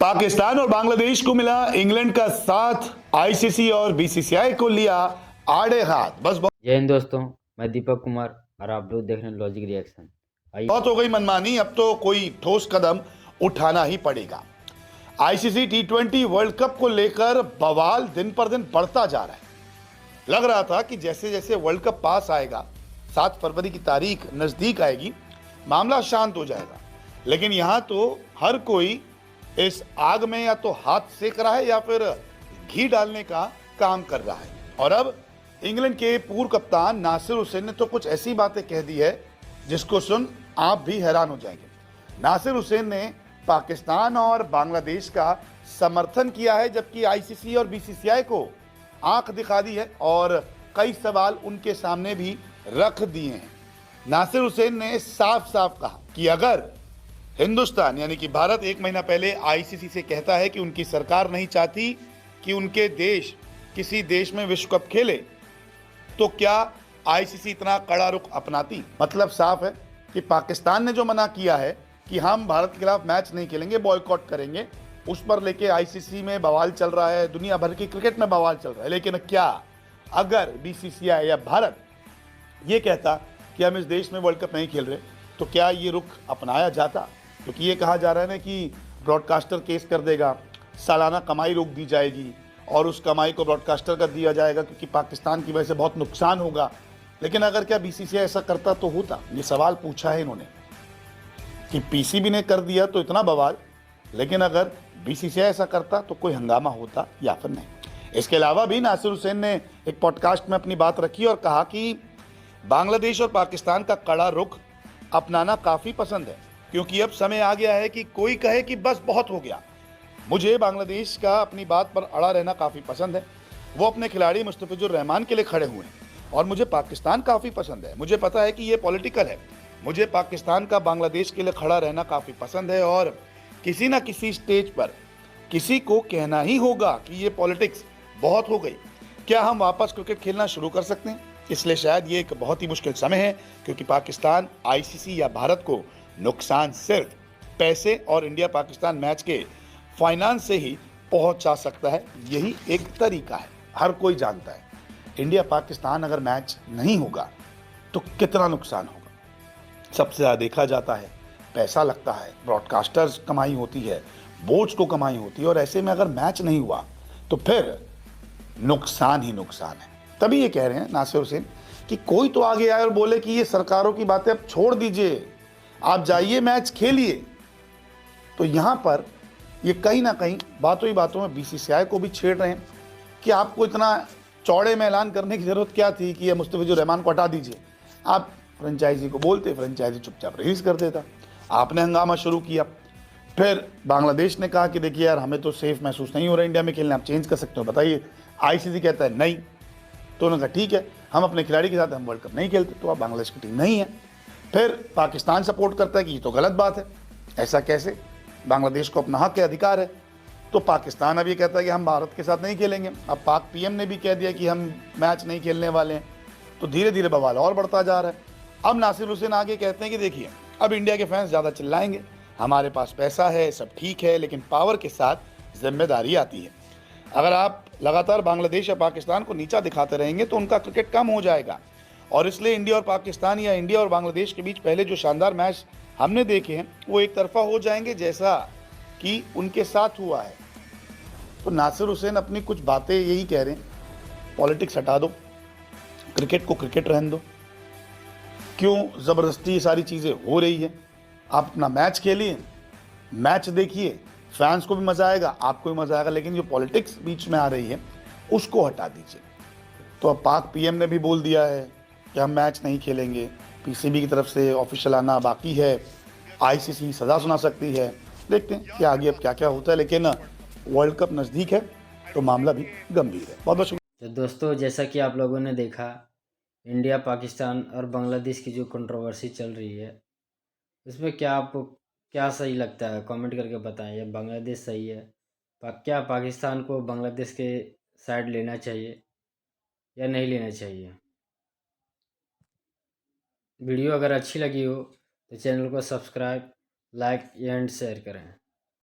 पाकिस्तान और बांग्लादेश को मिला इंग्लैंड का साथ, आईसीसी और बीसीसीआई को लिया आड़े हाथ। बस जय हिंद दोस्तों, मैं दीपक कुमार और आप लोग देख रहे हैं लॉजिक रिएक्शन। आइए। बहुत हो गई मनमानी, अब तो कोई ठोस कदम उठाना ही पड़ेगा। आईसीसी टी20 वर्ल्ड कप को लेकर बवाल दिन पर दिन बढ़ता जा रहा है। लग रहा था कि जैसे जैसे वर्ल्ड कप पास आएगा, 7 फरवरी की तारीख नजदीक आएगी, मामला शांत हो जाएगा। लेकिन यहां तो हर कोई इस आग में या तो हाथ सेक रहा है या फिर घी डालने का काम कर रहा है। और अब इंग्लैंड के पूर्व कप्तान नासिर हुसैन ने तो कुछ ऐसी बातें कह दी है जिसको सुन आप भी हैरान हो जाएंगे। नासिर हुसैन ने पाकिस्तान और बांग्लादेश का समर्थन किया है, जबकि आईसीसी और बीसीसीआई को आंख दिखा दी है और कई सवाल उनके सामने भी रख दिए हैं। नासिर हुसैन ने साफ साफ कहा कि अगर हिंदुस्तान यानी कि भारत 1 महीना पहले आईसीसी से कहता है कि उनकी सरकार नहीं चाहती कि उनके देश किसी देश में विश्व कप खेले, तो क्या आईसीसी इतना कड़ा रुख अपनाती? मतलब साफ है कि पाकिस्तान ने जो मना किया है कि हम भारत के खिलाफ मैच नहीं खेलेंगे, बॉयकॉट करेंगे, उस पर लेके आईसीसी में बवाल चल रहा है, दुनिया भर की क्रिकेट में बवाल चल रहा है। लेकिन क्या अगर बीसीसीआई या भारत ये कहता कि हम इस देश में वर्ल्ड कप नहीं खेल रहे, तो क्या ये रुख अपनाया जाता? क्योंकि ये कहा जा रहा है ना कि ब्रॉडकास्टर केस कर देगा, सालाना कमाई रोक दी जाएगी और उस कमाई को ब्रॉडकास्टर का दिया जाएगा क्योंकि पाकिस्तान की वजह से बहुत नुकसान होगा। लेकिन अगर क्या बीसीसीआई ऐसा करता तो होता? ये सवाल पूछा है इन्होंने कि पीसीबी ने कर दिया तो इतना बवाल, लेकिन अगर बीसीसीआई ऐसा करता तो कोई हंगामा होता या फिर नहीं। इसके अलावा भी नासिर हुसैन ने एक पॉडकास्ट में अपनी बात रखी और कहा कि बांग्लादेश और पाकिस्तान का कड़ा रुख अपनाना काफ़ी पसंद है, क्योंकि अब समय आ गया है कि कोई कहे कि बस बहुत हो गया। मुझे बांग्लादेश का अपनी बात पर अड़ा रहना काफ़ी पसंद है। वो अपने खिलाड़ी मुस्तफिजुर रहमान के लिए खड़े हुए हैं। और मुझे पाकिस्तान काफ़ी पसंद है। मुझे पता है कि ये पॉलिटिकल है। मुझे पाकिस्तान का बांग्लादेश के लिए खड़ा रहना काफ़ी पसंद है और किसी ना किसी स्टेज पर किसी को कहना ही होगा कि ये पॉलिटिक्स बहुत हो गई। क्या हम वापस क्रिकेट खेलना शुरू कर सकते हैं? इसलिए शायद ये एक बहुत ही मुश्किल समय है, क्योंकि पाकिस्तान आईसीसी या भारत को नुकसान सिर्फ पैसे और इंडिया पाकिस्तान मैच के फाइनेंस से ही पहुंचा सकता है। यही एक तरीका है, हर कोई जानता है। इंडिया पाकिस्तान अगर मैच नहीं होगा तो कितना नुकसान होगा। सबसे ज़्यादा देखा जाता है, पैसा लगता है, ब्रॉडकास्टर्स कमाई होती है, बोर्ड्स को कमाई होती है, और ऐसे में अगर मैच नहीं हुआ तो फिर नुकसान ही नुकसान है। तभी ये कह रहे हैं नासिर हुसैन कि कोई तो आगे आए और बोले कि ये सरकारों की बातें अब छोड़ दीजिए, आप जाइए मैच खेलिए। तो यहाँ पर ये कहीं ना कहीं बातों ही बातों में बीसीसीआई को भी छेड़ रहे हैं कि आपको इतना चौड़े में ऐलान करने की ज़रूरत क्या थी कि ये मुस्तफिजुर रहमान को हटा दीजिए। आप फ्रेंचाइजी को बोलते, फ्रेंचाइजी चुपचाप रिलीज़ कर देता। आपने हंगामा शुरू किया। फिर बांग्लादेश ने कहा कि देखिए यार, हमें तो सेफ महसूस नहीं हो रहा इंडिया में खेलने, आप चेंज कर सकते हो, बताइए। आईसीसी कहता है नहीं, तो उन्होंने कहा ठीक है, हम अपने खिलाड़ी के साथ हम वर्ल्ड कप नहीं खेलते, तो आप बांग्लादेश की टीम नहीं है। फिर पाकिस्तान सपोर्ट करता है कि ये तो गलत बात है, ऐसा कैसे, बांग्लादेश को अपना हक है, अधिकार है। तो पाकिस्तान अब ये कहता है कि हम भारत के साथ नहीं खेलेंगे। अब पाक पीएम ने भी कह दिया कि हम मैच नहीं खेलने वाले हैं। तो धीरे धीरे बवाल और बढ़ता जा रहा है। अब नासिर हुसैन आगे कहते हैं कि देखिए, अब इंडिया के फैंस ज़्यादा चिल्लाएंगे, हमारे पास पैसा है, सब ठीक है, लेकिन पावर के साथ जिम्मेदारी आती है। अगर आप लगातार बांग्लादेश या पाकिस्तान को नीचा दिखाते रहेंगे तो उनका क्रिकेट कम हो जाएगा। और इसलिए इंडिया और पाकिस्तान या इंडिया और बांग्लादेश के बीच पहले जो शानदार मैच हमने देखे हैं वो एक तरफा हो जाएंगे, जैसा कि उनके साथ हुआ है। तो नासिर हुसैन अपनी कुछ बातें यही कह रहे हैं, पॉलिटिक्स हटा दो, क्रिकेट को क्रिकेट रहने दो। क्यों ज़बरदस्ती ये सारी चीज़ें हो रही है? आप अपना मैच खेलिए, मैच देखिए, फैंस को भी मज़ा आएगा, आपको भी मज़ा आएगा, लेकिन जो पॉलिटिक्स बीच में आ रही है उसको हटा दीजिए। तो अब पाक पीएम ने भी बोल दिया है कि हम मैच नहीं खेलेंगे। पीसीबी की तरफ से ऑफिशियल आना बाकी है। आईसीसी सज़ा सुना सकती है। देखते हैं कि आगे अब क्या क्या होता है, लेकिन वर्ल्ड कप नज़दीक है तो मामला भी गंभीर है। बहुत बहुत शुक्रिया। तो दोस्तों, जैसा कि आप लोगों ने देखा, इंडिया पाकिस्तान और बांग्लादेश की जो कंट्रोवर्सी चल रही है, उसमें क्या आपको क्या सही लगता है, कमेंट करके बताएं। या बांग्लादेश सही है? क्या पाकिस्तान को बांग्लादेश के साइड लेना चाहिए या नहीं लेना चाहिए? वीडियो अगर अच्छी लगी हो तो चैनल को सब्सक्राइब, लाइक एंड शेयर करें।